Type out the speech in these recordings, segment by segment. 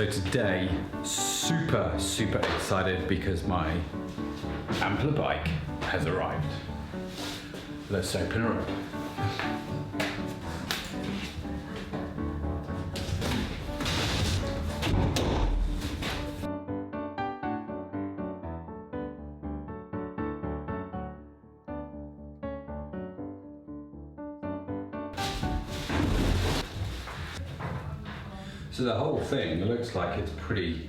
So today, super excited because my Ampler bike has arrived. Let's open her up. So the whole thing looks like it's pretty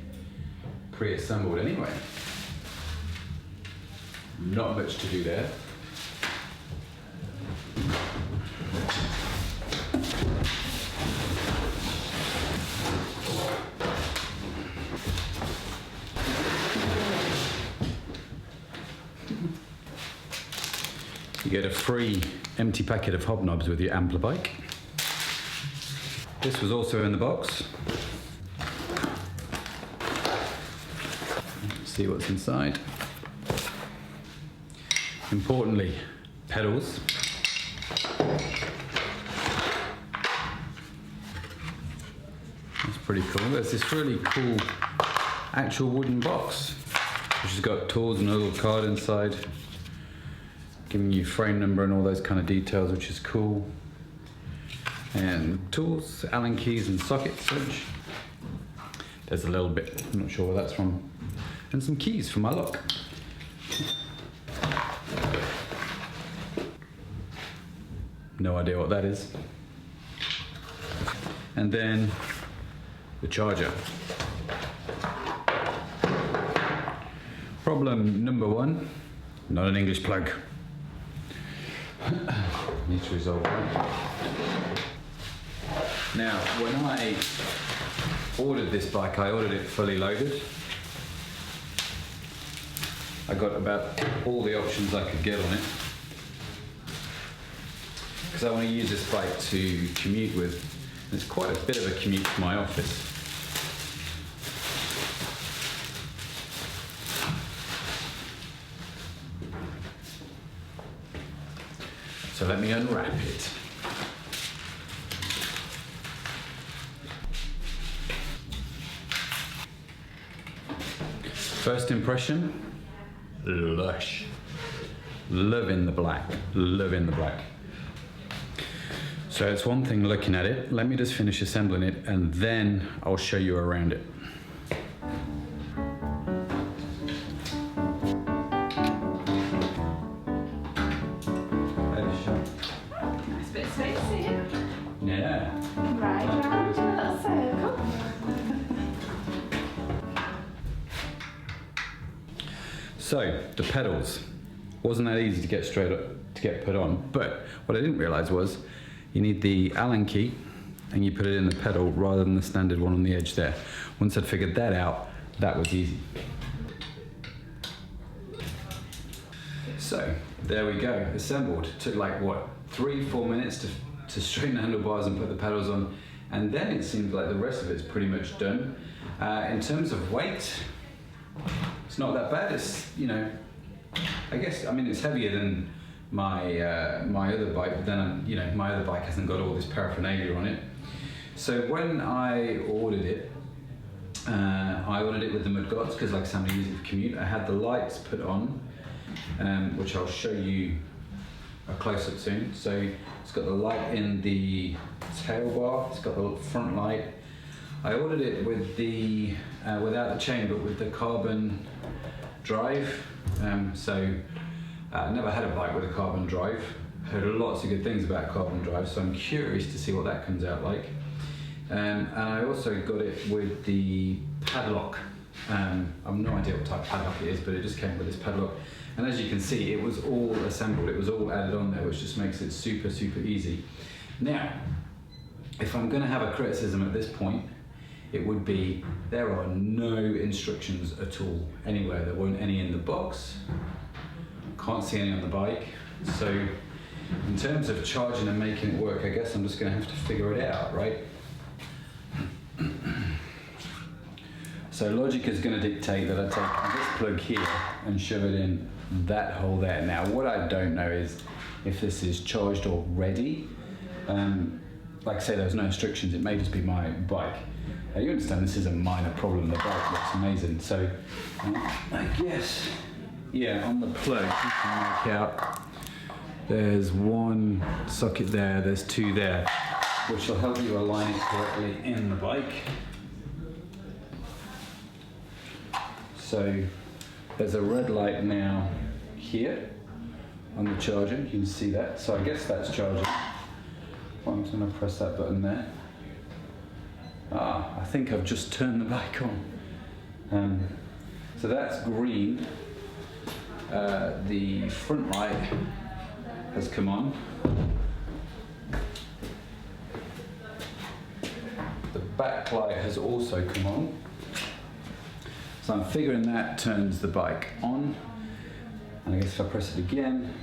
pre-assembled anyway. Not much to do there. You get a free empty packet of hobnobs with your Ampler bike. This was also in the box. Let's see what's inside. Importantly, pedals. That's pretty cool. There's this really cool actual wooden box, which has got tools and a little card inside, giving you frame number and all those kind of details, which is cool. And tools, Allen keys and socket switch. There's a little bit, I'm not sure where that's from. And some keys for my lock. No idea what that is. And then the charger. Problem number one, not an English plug. Need to resolve that. Now, when I ordered this bike, I ordered it fully loaded. I got about all the options I could get on it, because I want to use this bike to commute with. It's quite a bit of a commute to my office. So let me unwrap it. First impression, lush. Loving the black, loving the black. So it's one thing looking at it. Let me just finish assembling it and then I'll show you around it. Nice bit of space here. Yeah. Right round a little circle. So the pedals wasn't that easy to get put on, but what I didn't realize was you need the Allen key and you put it in the pedal rather than the standard one on the edge there. Once I'd figured that out, that was easy. So there we go, assembled. It took like what, 3-4 minutes to straighten the handlebars and put the pedals on, and then it seems like the rest of it's pretty much done. In terms of weight, it's not that bad. It's, you know, I guess, I mean, it's heavier than my my other bike, but then, you know, my other bike hasn't got all this paraphernalia on it. So when I ordered it with the mudguards, because like I said, I'm gonna use it for commute. I had the lights put on, which I'll show you a close-up soon. So it's got the light in the tail bar, it's got the front light. I ordered it with the without the chain, but with the carbon drive. I never had a bike with a carbon drive. Heard lots of good things about carbon drive, so I'm curious to see what that comes out like. And I also got it with the padlock. I've no idea what type of padlock it is, but it just came with this padlock. And as you can see, it was all assembled. It was all added on there, which just makes it super easy. Now, if I'm going to have a criticism at this point, it would be there are no instructions at all anywhere. There weren't any in the box. Can't see any on the bike. So in terms of charging and making it work, I guess I'm just going to have to figure it out, right? So logic is going to dictate that I take this plug here and shove it in that hole there. Now what I don't know is if this is charged already. Like I say, there's no instructions. It may just be my bike. Now you understand this is a minor problem, the bike looks amazing. So I guess, yeah, on the plug you can make out there's one socket there, there's two there, which will help you align it correctly in the bike. So there's a red light now here on the charger, you can see that. So I guess that's charging. Well, I'm just going to press that button there. I think I've just turned the bike on. So that's green. The front light has come on. The back light has also come on. So I'm figuring that turns the bike on. And I guess if I press it again,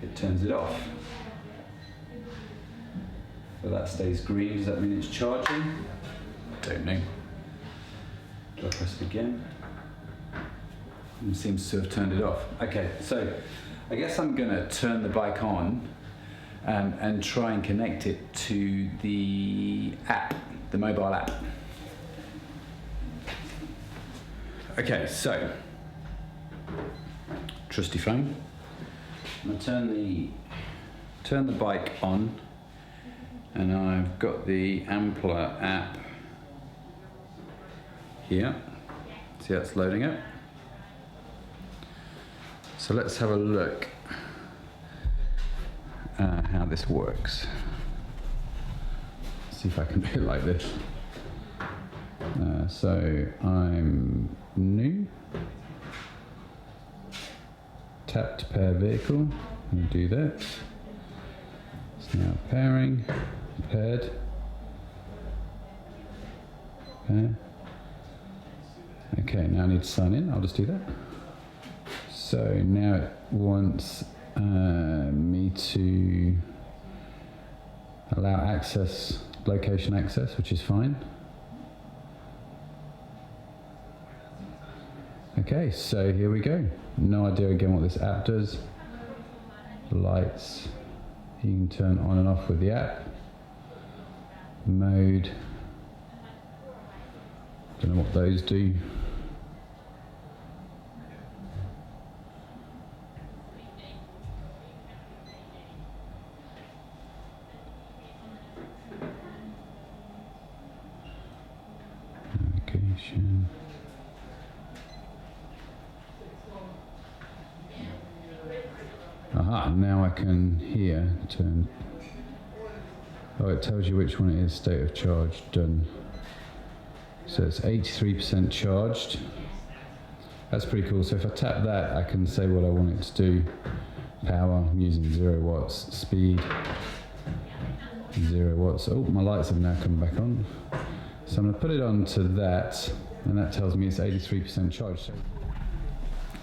it turns it off. So that stays green. Does that mean it's charging? Don't know. Do I press it again? It seems to have turned it off. Okay, so I guess I'm going to turn the bike on and try and connect it to the app, the mobile app. Okay, so trusty phone. I'm going to turn the bike on, and I've got the Ampler app here. See how it's loading up. So let's have a look how this works. See if I can do it like this. So I'm new. Tap to pair vehicle. And do that. It's now pairing. Paired. Pair. Okay, now I need to sign in. I'll just do that. So now it wants me to allow access, location access, which is fine. Okay, so here we go. No idea again what this app does. Lights, you can turn on and off with the app. Mode, don't know what those do. Navigation. Aha, now I can here turn. Oh, it tells you which one it is, state of charge, done. So it's 83% charged. That's pretty cool. So if I tap that, I can say what I want it to do. Power, I'm using 0 watts. Speed, 0 watts. Oh, my lights have now come back on. So I'm going to put it on to that, and that tells me it's 83% charged.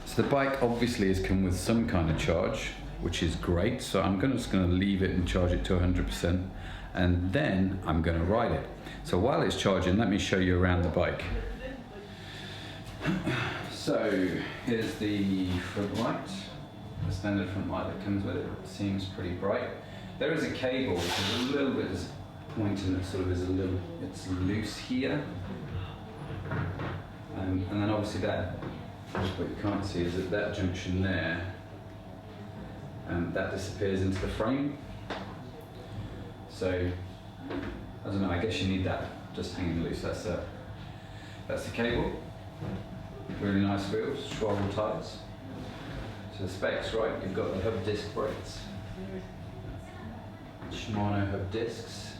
So the bike obviously has come with some kind of charge, which is great. So I'm just going to leave it and charge it to 100%, and then I'm going to ride it. So while it's charging, let me show you around the bike. So here's the front light, the standard front light that comes with it. It seems pretty bright. There is a cable, which is a little bit pointing, that sort of is a little, it's loose here. And then obviously that, what you can't see is that junction there, and that disappears into the frame. So, I don't know, I guess you need that just hanging loose. That's the cable. Really nice wheels, Schwalbe tyres. So the specs, right, you've got the hub disc brakes. Shimano hub discs.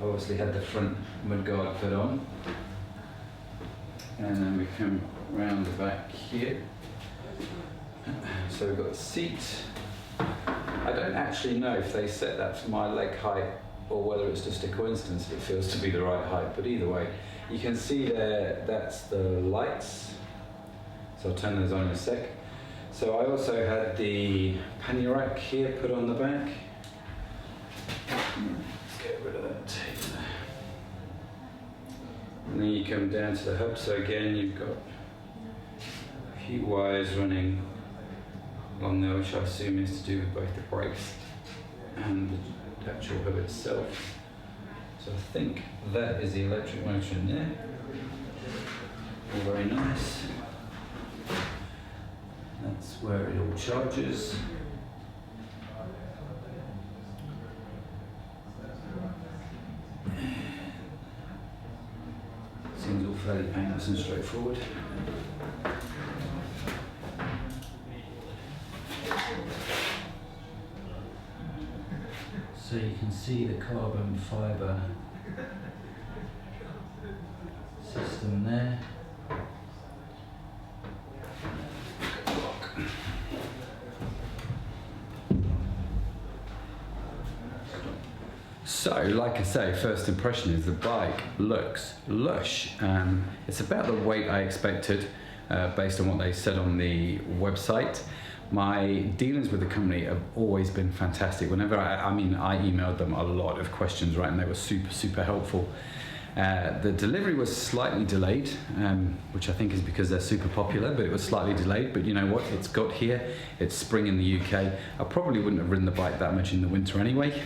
Obviously had the front mudguard put on. And then we come round the back here. So we've got the seat. I don't actually know if they set that for my leg height or whether it's just a coincidence that it feels to be the right height, but either way, you can see there, that's the lights. So I'll turn those on in a sec. So I also had the pannier rack here put on the back. Let's get rid of that tape there. And then you come down to the hub, so again you've got a few wires running along there, which I assume is to do with both the brakes and the actual hub itself. So I think that is the electric motor in there. All very nice. That's where it all charges. Seems all fairly painless and straightforward. So you can see the carbon fibre system there. So, like I say, first impression is the bike looks lush. It's about the weight I expected based on what they said on the website. My dealings with the company have always been fantastic. Whenever I emailed them a lot of questions, right, and they were super helpful. The delivery was slightly delayed, which I think is because they're super popular, but it was slightly delayed. But you know what? It's got here. It's spring in the UK. I probably wouldn't have ridden the bike that much in the winter anyway.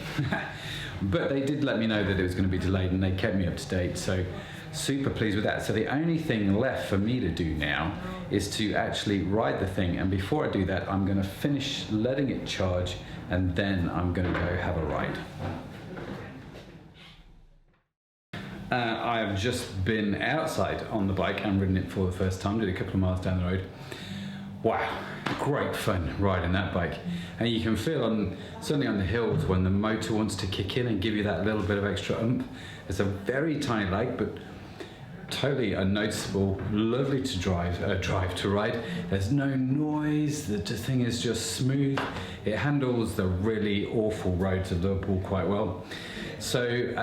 But they did let me know that it was going to be delayed, and they kept me up to date. So super pleased with that. So the only thing left for me to do now is to actually ride the thing. And before I do that, I'm going to finish letting it charge, and then I'm going to go have a ride. I have just been outside on the bike and ridden it for the first time, did a couple of miles down the road. Wow, great fun riding that bike. And you can feel, certainly on the hills, when the motor wants to kick in and give you that little bit of extra oomph. It's a very tiny leg, but totally unnoticeable, lovely to ride. There's no noise, the thing is just smooth. It handles the really awful roads of Liverpool quite well. So,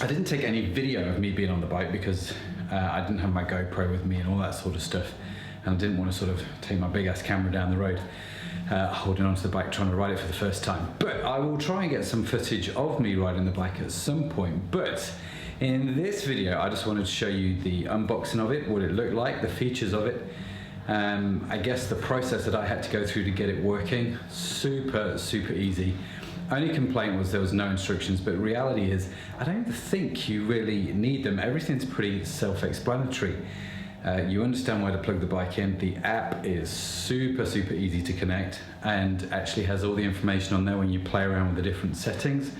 I didn't take any video of me being on the bike because I didn't have my GoPro with me and all that sort of stuff, and I didn't want to sort of take my big ass camera down the road holding onto the bike trying to ride it for the first time. But I will try and get some footage of me riding the bike at some point. But in this video I just wanted to show you the unboxing of it, what it looked like, the features of it. I guess the process that I had to go through to get it working, super easy. Only complaint was there was no instructions, but reality is I don't think you really need them. Everything's pretty self-explanatory. You understand where to plug the bike in. The app is super easy to connect and actually has all the information on there when you play around with the different settings.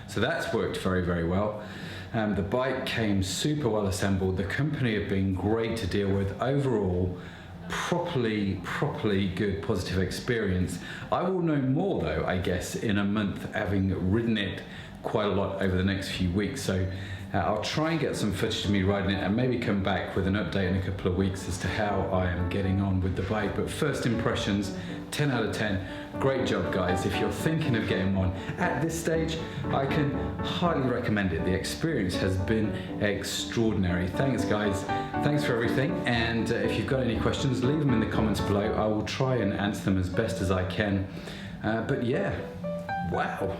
So that's worked very well. The bike came super well assembled. The company have been great to deal with. Overall, properly good, positive experience. I will know more though, I guess, in a month, having ridden it quite a lot over the next few weeks. So I'll try and get some footage of me riding it and maybe come back with an update in a couple of weeks as to how I am getting on with the bike. But first impressions, 10 out of 10. Great job, guys. If you're thinking of getting one at this stage, I can highly recommend it. The experience has been extraordinary. Thanks, guys. Thanks for everything. And if you've got any questions, leave them in the comments below. I will try and answer them as best as I can. But yeah, wow.